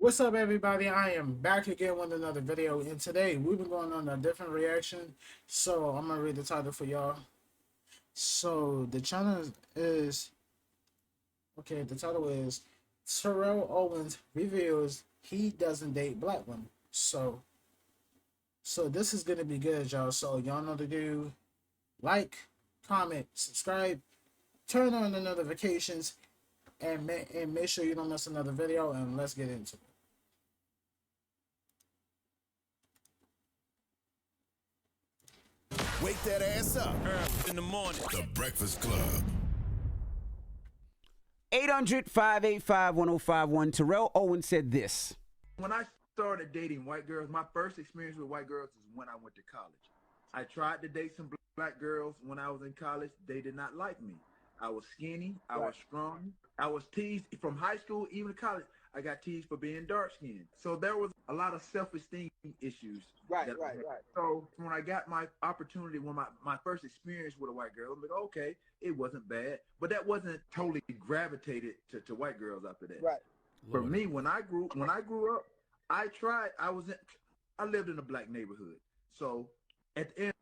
What's up, everybody? I am back again with another video, and today we've been going on a different reaction. So I'm gonna read the title for y'all. So the channel is okay. The title is Terrell Owens reveals he doesn't date black women. So this is gonna be good, y'all. So y'all know to do like, comment, subscribe, turn on the notifications, and make sure you don't miss another video. And let's get into it. Wake that ass up. In the morning. The Breakfast Club. 800-585-1051. Terrell Owens said this. When I started dating white girls, my first experience with white girls is when I went to college. I tried to date some black girls when I was in college. They did not like me. I was skinny. I was strong. I was teased from high school, even to college. I got teased for being dark skinned. So there was a lot of self-esteem issues. Right. So when I got my opportunity, when my first experience with a white girl, I'm like, okay, it wasn't bad. But that wasn't totally gravitated to white girls after that. Right. For me, when I grew up, I lived in a black neighborhood. So at the end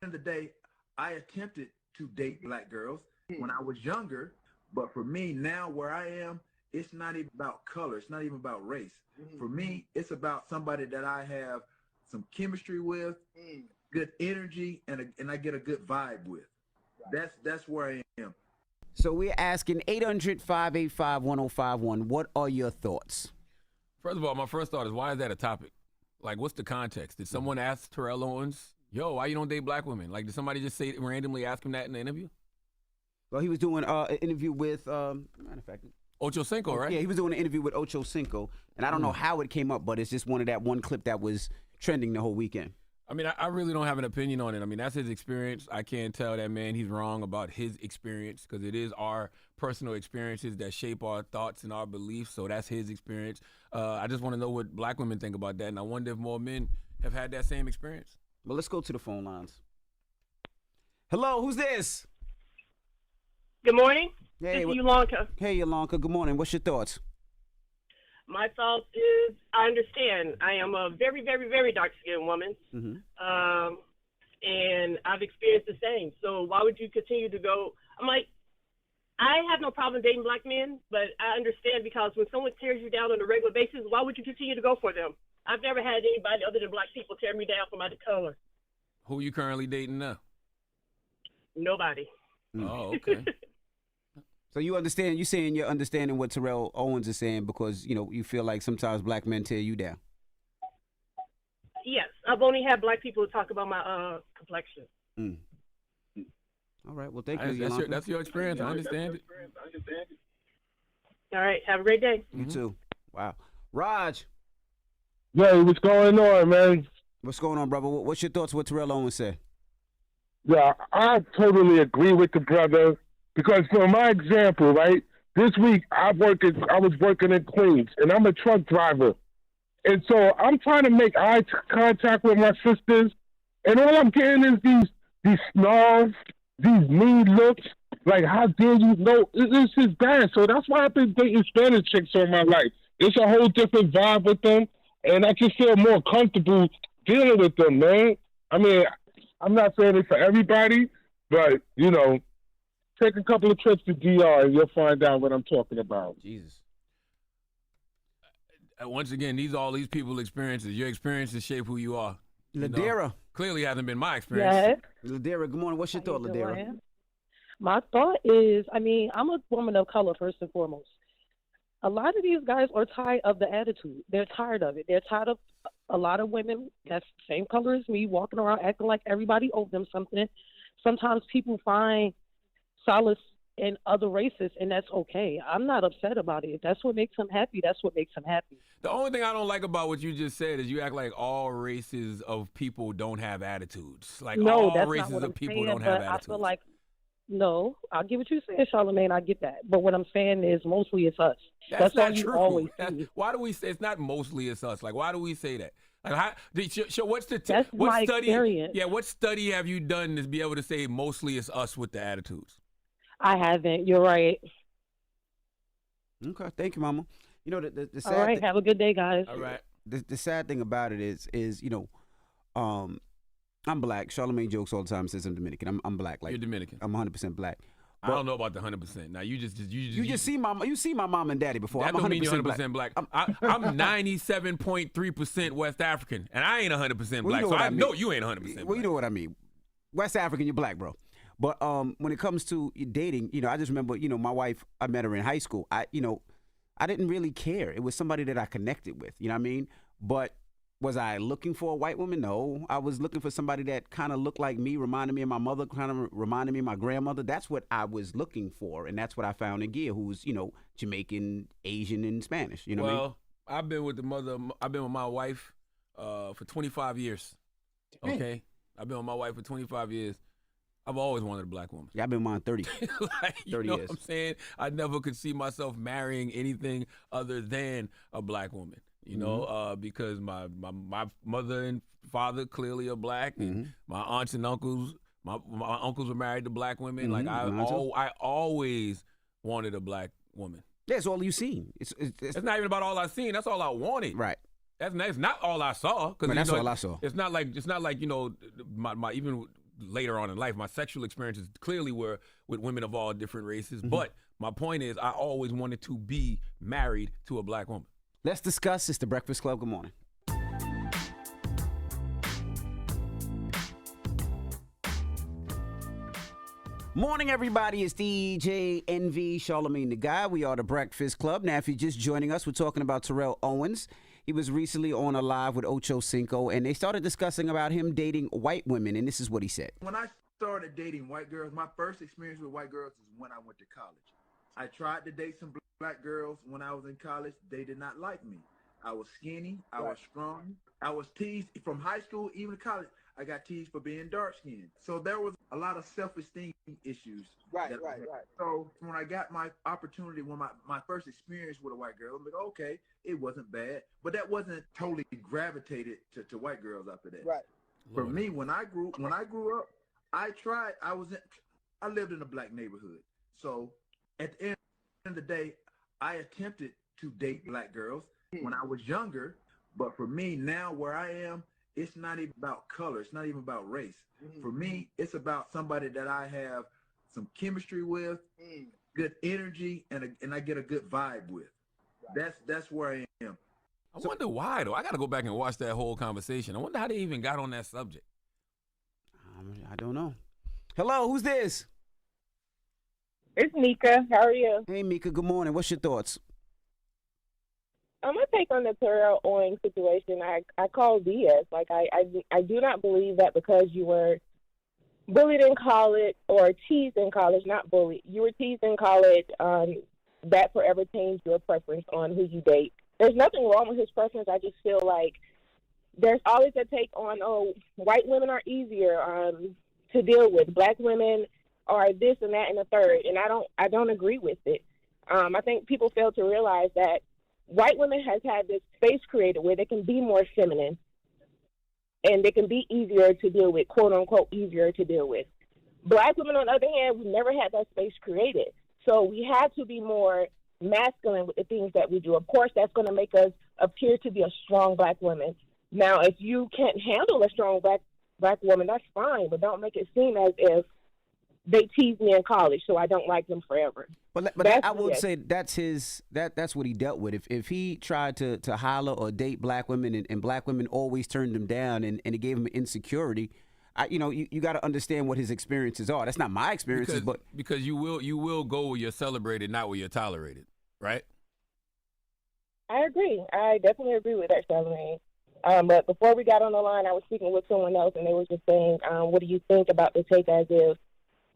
of the day, I attempted to date black girls when I was younger. But for me now, where I am, it's not even about color. It's not even about race. For me, it's about somebody that I have some chemistry with, good energy, and I get a good vibe with. That's where I am. So we're asking 800-585-1051. What are your thoughts? First of all, my first thought is, why is that a topic? Like, what's the context? Did someone ask Terrell Owens, yo, why you don't date black women? Like, did somebody just say randomly ask him that in the interview? Well, he was doing an interview with, matter of fact, Ocho Cinco, right? Yeah, he was doing an interview with Ocho Cinco, and I don't know how it came up, but it's just one clip that was trending the whole weekend. I mean, I really don't have an opinion on it. I mean, that's his experience. I can't tell that man he's wrong about his experience, because it is our personal experiences that shape our thoughts and our beliefs. So that's his experience. I just want to know what black women think about that, and I wonder if more men have had that same experience. Well, let's go to the phone lines. Hello, who's this? Good morning. Hey, this is Yolanda. Hey, Yolanda. Good morning. What's your thoughts? My thoughts is I understand. I am a very, very, very dark-skinned woman, and I've experienced the same. So why would you continue to go? I'm like, I have no problem dating black men, but I understand, because when someone tears you down on a regular basis, why would you continue to go for them? I've never had anybody other than black people tear me down for my color. Who are you currently dating now? Nobody. Oh, okay. So you understand? You saying you're understanding what Terrell Owens is saying, because you feel like sometimes black men tear you down. Yes, I've only had black people talk about my complexion. All right. Well, thank you. That's your experience. I understand it. All right. Have a great day. You too. Wow. Raj. Yo, what's going on, man? What's going on, brother? What's your thoughts? What Terrell Owens said? Yeah, I totally agree with the brother, because for my example, right, this week I was working in Queens, and I'm a truck driver, and so I'm trying to make eye contact with my sisters, and all I'm getting is these snarls, these mean looks, like, how dare you? No, this is bad. So that's why I've been dating Spanish chicks all my life. It's a whole different vibe with them, and I just feel more comfortable dealing with them, man. I mean, I'm not saying it for everybody, but, take a couple of trips to DR and you'll find out what I'm talking about. Jesus. Once again, all these people's experiences. Your experiences shape who you are. Ladera. Clearly hasn't been my experience. Yes. Ladera, good morning. What's your thought, Ladera? My thought is, I'm a woman of color, first and foremost. A lot of these guys are tired of the attitude. They're tired of it. They're tired of a lot of women that's the same color as me walking around acting like everybody owes them something. Sometimes people find solace in other races, and that's okay. I'm not upset about it. If that's what makes them happy, that's what makes them happy. The only thing I don't like about what you just said is you act like all races of people don't have attitudes. Like, no, all that's races not what of I'm people saying, don't have but attitudes. I feel like, no, I get what you're saying, Charlamagne. I get that. But what I'm saying is mostly it's us. That's not all you true. always see. Why do we say it's not mostly it's us? Like, why do we say that? Like, what's the That's what my study? experience. Yeah, what study have you done to be able to say mostly it's us with the attitudes? I haven't. You're right. Okay, thank you, Mama. You know, the All sad right. Have a good day, guys. All right. the sad thing about it is you know, I'm black. Charlamagne jokes all the time. Says I'm Dominican. I'm black. Like You're Dominican. I'm 100% black. I don't know about the 100%. Now you see my mom and daddy before. That I'm don't mean 100% you're black. 100% black. I'm 97.3% West African, and I ain't 100% black. So I know you ain't 100% black. Well, you know what I mean. West African, you're black, bro. But when it comes to dating, you know, I just remember, you know, my wife, I met her in high school. I didn't really care. It was somebody that I connected with. You know what I mean? But was I looking for a white woman? No. I was looking for somebody that kind of looked like me, reminded me of my mother, kind of reminded me of my grandmother. That's what I was looking for, and that's what I found in Gia, who's, you know, Jamaican, Asian, and Spanish. You know what I mean? Well, I've been with my wife for 25 years. Okay? I've been with my wife for 25 years. I've always wanted a black woman. Yeah, I've been with mine 30. Like, 30 you know years. what I'm saying? I never could see myself marrying anything other than a black woman. You know, because my mother and father clearly are black, and my aunts and uncles, my uncles were married to black women. Like I always wanted a black woman. Yeah, it's all you've seen. It's not even about all I've seen. That's all I wanted. right. That's not all I saw. Man, that's all I saw. It's not like you know my even later on in life, my sexual experiences clearly were with women of all different races. But my point is, I always wanted to be married to a black woman. Let's discuss. It's the Breakfast Club. Good morning. Morning, everybody. It's DJ NV, Charlamagne the Guy. We are the Breakfast Club. Now, if you're just joining us, we're talking about Terrell Owens. He was recently on a live with Ocho Cinco, and they started discussing about him dating white women, and this is what he said. When I started dating white girls, my first experience with white girls is when I went to college. I tried to date some black girls when I was in college. They did not like me. I was skinny. I was strong. I was teased from high school, even to college. I got teased for being dark-skinned. So there was a lot of self-esteem issues. Right. So when I got my opportunity, when my first experience with a white girl, I'm like, okay, it wasn't bad. But that wasn't totally gravitated to white girls after that. Right. For me, when I grew up, I lived in a black neighborhood. So at the end of the day, I attempted to date black girls when I was younger. But for me, now where I am, it's not even about color. It's not even about race. For me, it's about somebody that I have some chemistry with, good energy, and I get a good vibe with. That's where I am. I wonder why, though. I got to go back and watch that whole conversation. I wonder how they even got on that subject. I don't know. Hello, who's this? It's Mika. How are you? Hey, Mika, good morning. What's your thoughts? I'm going to take on the Terrell Owens situation. I call BS. Like, I do not believe that because you were bullied in college or teased in college, not bullied, you were teased in college, that forever changed your preference on who you date. There's nothing wrong with his preference. I just feel like there's always a take on, white women are easier to deal with. Black women are this and that and the third, and I don't agree with it. I think people fail to realize that white women has had this space created where they can be more feminine and they can be easier to deal with, quote unquote, easier to deal with. Black women, on the other hand, we never had that space created. So we had to be more masculine with the things that we do. Of course, that's going to make us appear to be a strong black woman. Now, if you can't handle a strong black woman, that's fine, but don't make it seem as if they teased me in college, so I don't like them forever. But I would say that's what he dealt with. If he tried to holler or date black women and black women always turned him down and it gave him insecurity, you got to understand what his experiences are. That's not my experiences, because you will go where you're celebrated, not where you're tolerated, right? I agree. I definitely agree with that, Charlamagne. But before we got on the line, I was speaking with someone else, and they were just saying, what do you think about the take as if,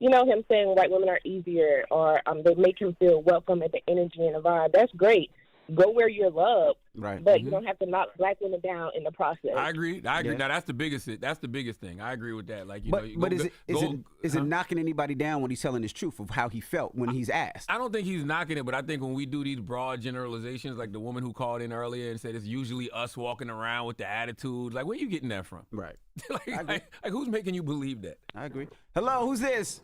him saying white women are easier or they make him feel welcome at the energy and the vibe. That's great. Go where you're loved, right? But you don't have to knock black women down in the process. I agree. Yeah. Now that's the biggest thing. I agree with that. Like, is it knocking anybody down when he's telling his truth of how he felt when he's asked? I don't think he's knocking it, but I think when we do these broad generalizations, like the woman who called in earlier and said it's usually us walking around with the attitude, like where you getting that from? Right. like who's making you believe that? I agree. Hello, who's this?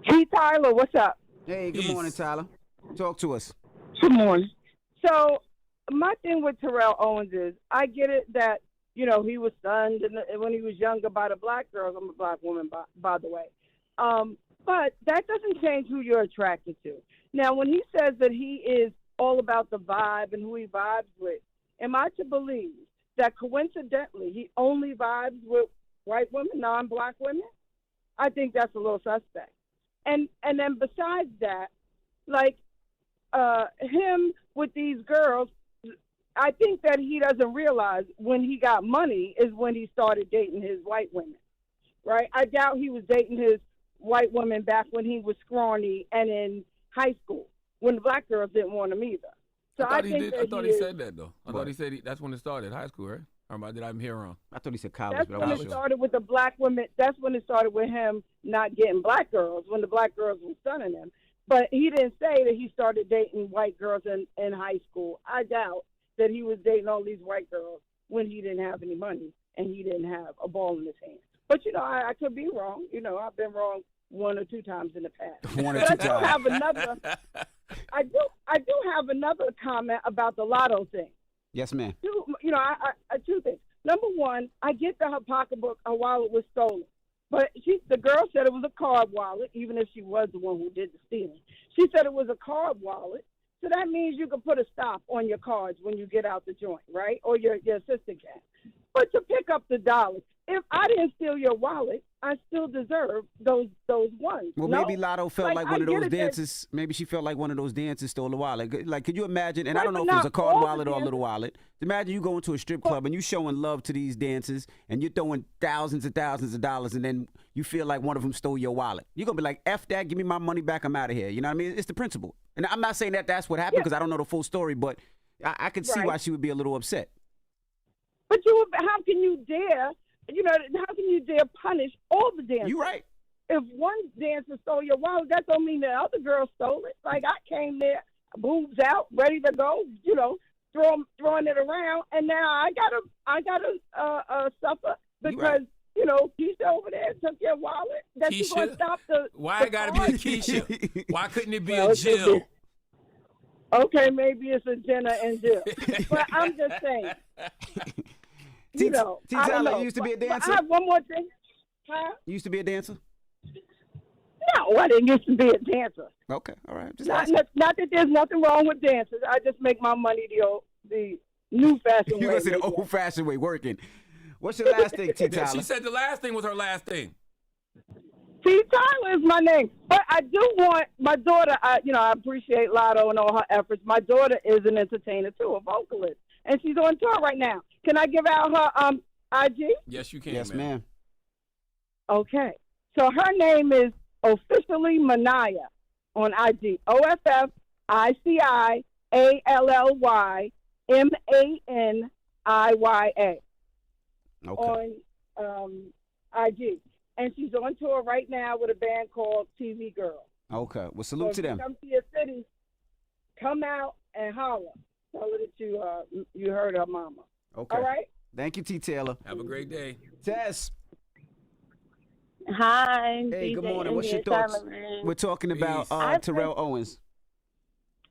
Hey, Tyler, what's up? Hey, good morning, Tyler. Talk to us. Good morning. So my thing with Terrell Owens is, I get it that he was stunned when he was younger by the black girls. I'm a black woman, by the way. But that doesn't change who you're attracted to. Now, when he says that he is all about the vibe and who he vibes with, am I to believe that coincidentally he only vibes with white women, non-black women? I think that's a little suspect. And then besides that, like him with these girls, I think that he doesn't realize when he got money is when he started dating his white women, right? I doubt he was dating his white women back when he was scrawny and in high school when the black girls didn't want him either. So I thought he said that though. I thought he said that's when it started, high school, right? Or did I hear wrong? I thought he said college. That's but when I'm it not sure. started with the black women. That's when it started with him not getting black girls, when the black girls were stunning him. But he didn't say that he started dating white girls in high school. I doubt that he was dating all these white girls when he didn't have any money and he didn't have a ball in his hand. But, I could be wrong. I've been wrong 1 or 2 times in the past. 1 or 2 times. I do have another comment about the lotto thing. Yes, ma'am. Two things. Number one, I get that her pocketbook, her wallet was stolen. But the girl said it was a card wallet, even if she was the one who did the stealing. She said it was a card wallet. So that means you can put a stop on your cards when you get out the joint, right? Or your assistant can. But to pick up the dollars, if I didn't steal your wallet, I still deserve those ones. Well, no? maybe Lotto felt like one of those dances. Maybe she felt like one of those dancers stole a wallet. Like, could you imagine? And I don't know if it was a card wallet or a little wallet. Imagine you go into a strip club and you showing love to these dancers and you're throwing thousands and thousands of dollars and then you feel like one of them stole your wallet. You're going to be like, F that, give me my money back, I'm out of here. You know what I mean? It's the principle. And I'm not saying that that's what happened because I don't know the full story, but I could see why she would be a little upset. But how can you dare? How can you dare punish all the dancers? You're right. If one dancer stole your wallet, that don't mean the other girl stole it. Like, I came there, boobs out, ready to go, throwing it around, and now I gotta suffer because Keisha over there took your wallet. That you gonna stop the? Why it gotta be a Keisha? Why couldn't it be a Jill? Okay, maybe it's a Jenna and Jill, but I'm just saying. T. Tyler, you used to be a dancer? I have one more thing. Huh? You used to be a dancer? No, I didn't used to be a dancer. Okay, all right. Not that there's nothing wrong with dancers. I just make my money the new fashioned way. You listen to the old fashioned way working. What's your last thing, T. Tyler? She said the last thing was her last thing. T. Tyler is my name. But I do want my daughter, I appreciate Lotto and all her efforts. My daughter is an entertainer too, a vocalist. And she's on tour right now. Can I give out her IG? Yes, you can. Yes, ma'am. Okay. So her name is officially Manaya on IG. OFFICIALLYMANIYA on IG. And she's on tour right now with a band called TV Girl. Okay. Well, salute to them. Come to your city. Come out and holler. Tell her that you heard her mama. Okay. All right? Thank you, T. Taylor. Have a great day. Tess. Hi. Hey, DJ good morning. What's your India thoughts? Solomon. We're talking about Terrell Owens.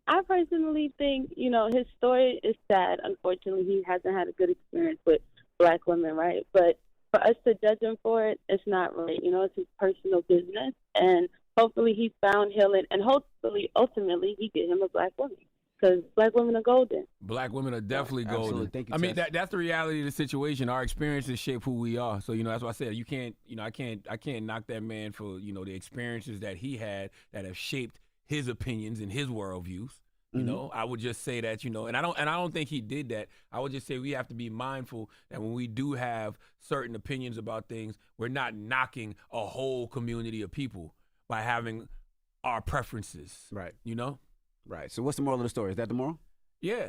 I personally think, his story is sad. Unfortunately, he hasn't had a good experience with black women, right? But for us to judge him for it, it's not right. It's his personal business. And hopefully he found healing. And hopefully, ultimately, he get him a black woman. Because black women are golden. Black women are definitely golden. Thank you, I mean, Tess. that's the reality of the situation. Our experiences shape who we are. So, that's why I said you can't, I can't knock that man for, the experiences that he had that have shaped his opinions and his worldviews. I would just say that, and I don't think he did that. I would just say we have to be mindful that when we do have certain opinions about things, we're not knocking a whole community of people by having our preferences. Right. Right. So what's the moral of the story? Is that the moral? Yeah.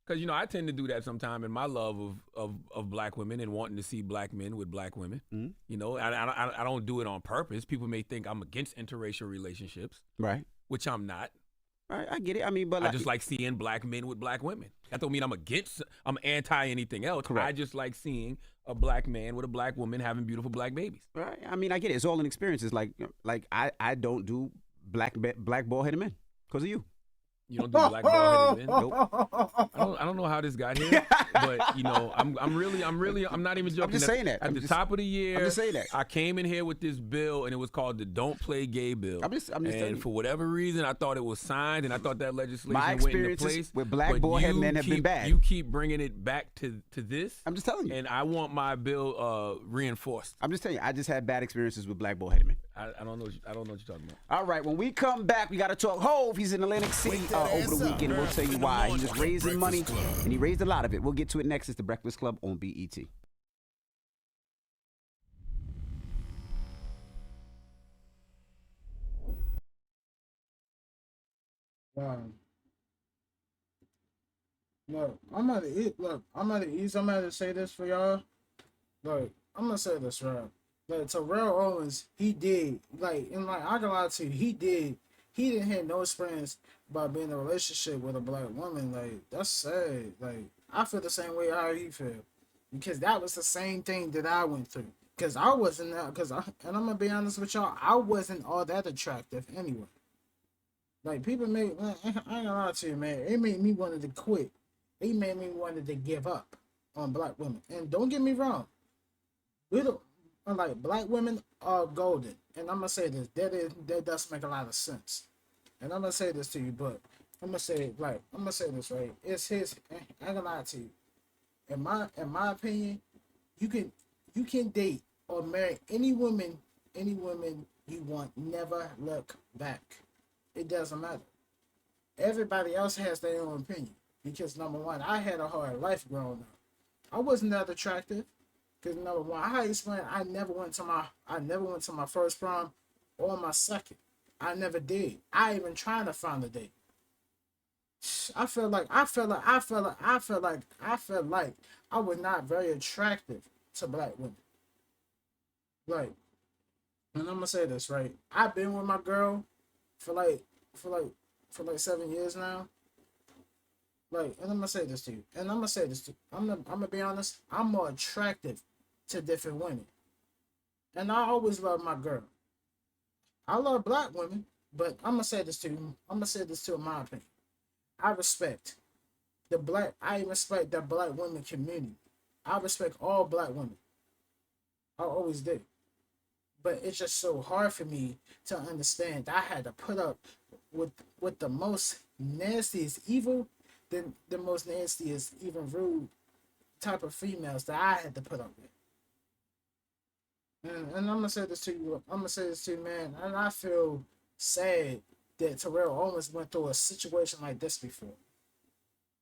Because, I tend to do that sometime in my love of black women and wanting to see black men with black women. Mm-hmm. I don't do it on purpose. People may think I'm against interracial relationships. Right. Which I'm not. Right, I get it. I mean, but I just like seeing black men with black women. That don't mean I'm anti anything else. Correct. I just like seeing a black man with a black woman having beautiful black babies. Right. I mean, I get it. It's all in experiences. Like I don't do black bald headed men because of you. You don't do black bald headed men? Nope. I don't know how this got here, but you know, I'm not even joking. I'm just saying that. At the top of the year, I'm just saying that. I came in here with this bill, and it was called the Don't Play Gay Bill. I'm just telling and you. for whatever reason, I thought it was signed, and I thought that legislation My went into experiences place. with black bald headed men have been bad. You keep bringing it back to this. I'm just telling you. And I want my bill reinforced. I'm just telling you. I just had bad experiences with black bald headed men. I don't know. I don't know what you're talking about. All right, when we come back, we got to talk Hove. He's in Atlantic City over the weekend. We'll tell you why. He was raising money, and he raised a lot of it. We'll get to it next. It's The Breakfast Club on BET. Look, I'm at the east. Look, I'm at the east. I'm at to say this for y'all. Look, I'm gonna say this right. Like Terrell Owens, he did and I can lie to you, he didn't have no experience about being in a relationship with a black woman. Like, that's sad. Like, I feel the same way how he feel, because that was the same thing that I went through. Cause I wasn't and I'm gonna be honest with y'all, I wasn't all that attractive anyway. Like, people I ain't gonna lie to you, man. It made me wanted to quit. It made me wanted to give up on black women. And don't get me wrong, black women are golden, and I'm gonna say this. That does make a lot of sense, and I'm gonna say this to you, but I'm gonna say this right. It's his. I ain't gonna lie to you. In my opinion, you can date or marry any woman you want. Never look back. It doesn't matter. Everybody else has their own opinion, because number one, I had a hard life growing up. I wasn't that attractive. Because number one, I explained, I never went to my first prom or my second. I never did. I even trying to find a date. I felt like I was not very attractive to black women. Like, and I'm gonna say this right. I've been with my girl for like 7 years now. Like, and I'm gonna say this to you. I'm gonna be honest. I'm more attractive to different women, and I always love my girl. I love black women, but I'm gonna say this to you. I'm gonna say this to my opinion. I respect the black women community. I respect all black women. I always did. But it's just so hard for me to understand that I had to put up with the most nastiest evil, the most nastiest, even rude type of females that I had to put up with. And I'm gonna say this to you. Man. And I feel sad that Terrell Owens went through a situation like this before.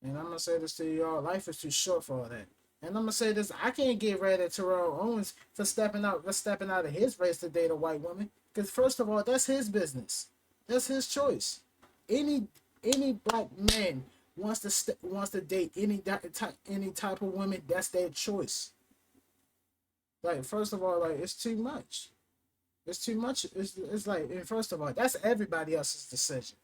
And I'm gonna say this to y'all. Life is too short for all that. And I'm gonna say this. I can't get rid of Terrell Owens for stepping out of his race to date a white woman. Because first of all, that's his business. That's his choice. Any black man wants to date any type of woman. That's their choice. Like, first of all, like, it's too much. It's too much. It's like, and first of all, that's everybody else's decision.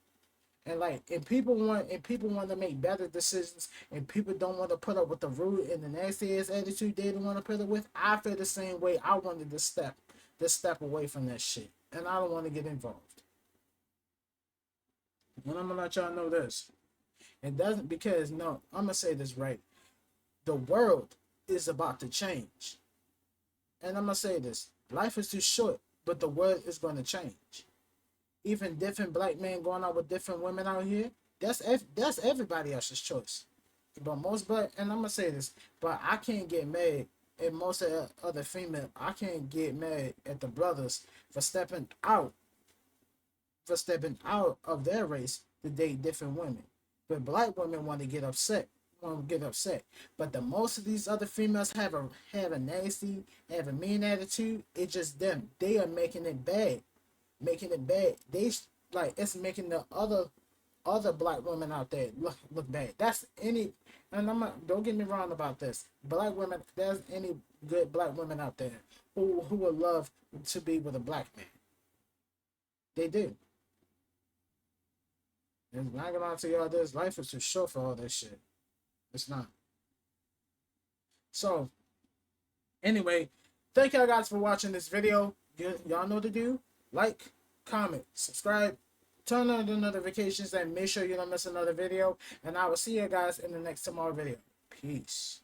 And like, and people want to make better decisions, and people don't want to put up with the rude and the nasty ass attitude they don't want to put up with. I feel the same way. I wanted to step away from that shit, and I don't want to get involved. And I'm gonna let y'all know this. It doesn't, because no, I'm gonna say this right. The world is about to change. And I'm gonna say this: life is too short, but the world is gonna change. Even different black men going out with different women out here, that's everybody else's choice. But and I'm gonna say this, but I can't get mad at most of the other female. I can't get mad at the brothers for stepping out of their race to date different women. But black women want to get upset. But the most of these other females have a nasty, have a mean attitude. It's just them. They are making it bad. They like, it's making the other black women out there look bad. That's any, and don't get me wrong about this. Black women, there's any good black women out there who would love to be with a black man. They do. And I'm not gonna lie to y'all, this life is too short for all this shit. It's not. So, anyway, thank y'all guys for watching this video. Y'all know what to do. Like, comment, subscribe, turn on the notifications, and make sure you don't miss another video. And I will see you guys in the next tomorrow video. Peace.